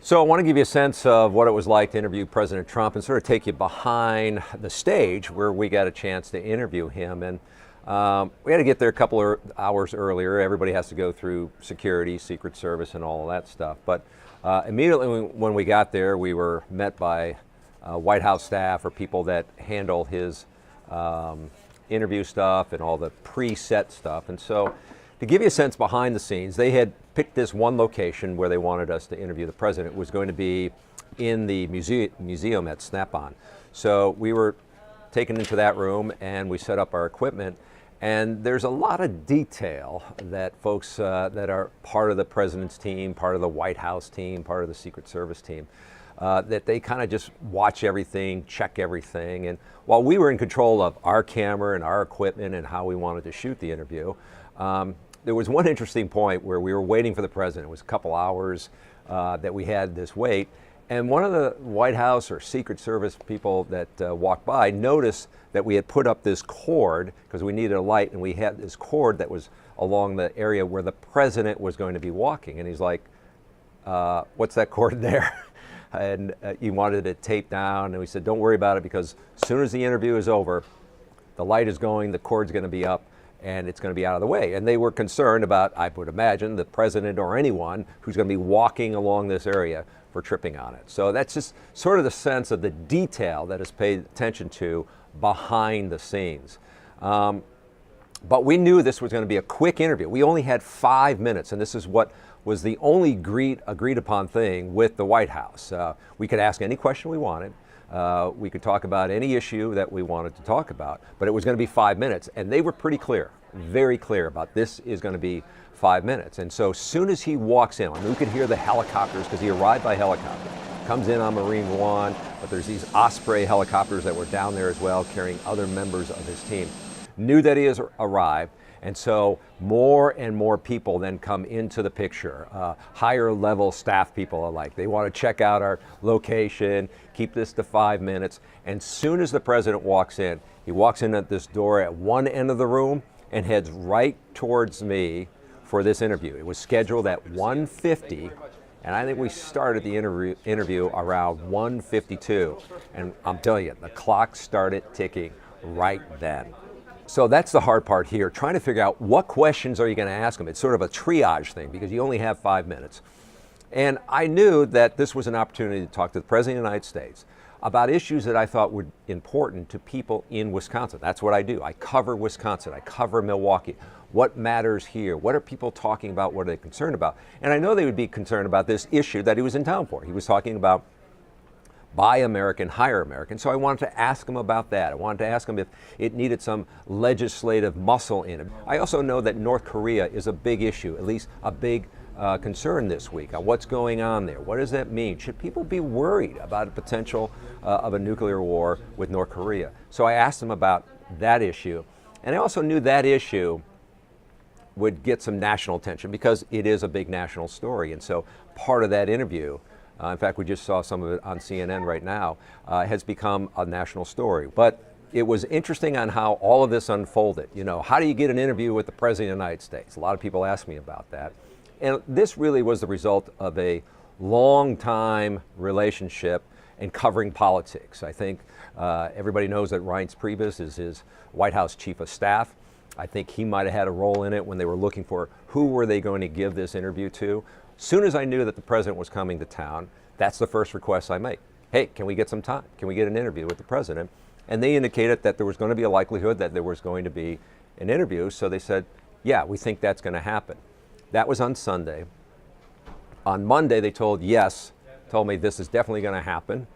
So I want to give you a sense of what it was like to interview President Trump and sort of take you behind the stage where we got a chance to interview him. And we had to get there a couple of hours earlier. Everybody has to go through security, Secret Service, and all of that stuff. But immediately when we got there, we were met by White House staff or people that handle his interview stuff and all the preset stuff. And so to give you a sense behind the scenes, they had picked this one location where they wanted us to interview the president. It was going to be in the museum at Snap-on. So we were taken into that room and we set up our equipment. And there's a lot of detail that folks that are part of the president's team, part of the White House team, part of the Secret Service team, that they kind of just watch everything, check everything. And while we were in control of our camera and our equipment and how we wanted to shoot the interview, there was one interesting point where we were waiting for the president. It was a couple hours that we had this wait. And one of the White House or Secret Service people that walked by noticed that we had put up this cord because we needed a light, and we had this cord that was along the area where the president was going to be walking. And he's like, what's that cord there? And he wanted it taped down. And we said, don't worry about it, because as soon as the interview is over, the light is going, the cord's going to be up, and it's going to be out of the way. And they were concerned about, I would imagine, the president or anyone who's going to be walking along this area for tripping on it. So that's just sort of the sense of the detail that is paid attention to behind the scenes. But we knew this was going to be a quick interview. We only had 5 minutes, and this is what was the only agreed upon thing with the White House. We could ask any question we wanted. We could talk about any issue that we wanted to talk about, but it was going to be 5 minutes. And they were pretty clear, very clear about this is going to be 5 minutes. And so as soon as he walks in, I mean, we could hear the helicopters because he arrived by helicopter. Comes in on Marine One, but there's these Osprey helicopters that were down there as well, carrying other members of his team. Knew that he has arrived. And so more and more people then come into the picture. Higher level staff people alike. They want to check out our location, keep this to 5 minutes. And soon as the president walks in, he walks in at this door at one end of the room and heads right towards me for this interview. It was scheduled at 1:50, and I think we started the interview around 1:52. And I'm telling you, the clock started ticking right then. So that's the hard part here, trying to figure out what questions are you going to ask him. It's sort of a triage thing because you only have 5 minutes. And I knew that this was an opportunity to talk to the President of the United States about issues that I thought were important to people in Wisconsin. That's what I do. I cover Wisconsin. I cover Milwaukee. What matters here? What are people talking about? What are they concerned about? And I know they would be concerned about this issue that he was in town for. He was talking about Buy American, Hire American. So I wanted to ask him about that. I wanted to ask him if it needed some legislative muscle in it. I also know that North Korea is a big issue, at least a big concern this week. What's going on there? What does that mean? Should people be worried about a potential of a nuclear war with North Korea? So I asked him about that issue. And I also knew that issue would get some national attention because it is a big national story. And so part of that interview, in fact, we just saw some of it on CNN right now, has become a national story. But it was interesting on how all of this unfolded. You know, how do you get an interview with the President of the United States? A lot of people ask me about that. And this really was the result of a long time relationship in covering politics. I think everybody knows that Reince Priebus is his White House chief of staff. I think he might have had a role in it when they were looking for who were they going to give this interview to. Soon as I knew that the president was coming to town, that's the first request I make. Hey, can we get some time? Can we get an interview with the president? And they indicated that there was going to be a likelihood that there was going to be an interview. So they said, yeah, we think that's going to happen. That was on Sunday. On Monday, they told me this is definitely going to happen.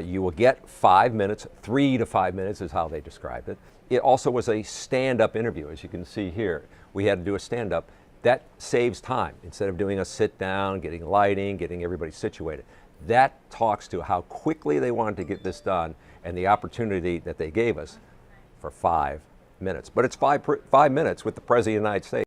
You will get 5 minutes, 3 to 5 minutes is how they described it. It also was a stand-up interview, as you can see here. We had to do a stand-up. That saves time. Instead of doing a sit down, getting lighting, getting everybody situated. That talks to how quickly they wanted to get this done and the opportunity that they gave us for 5 minutes. But it's five minutes with the President of the United States.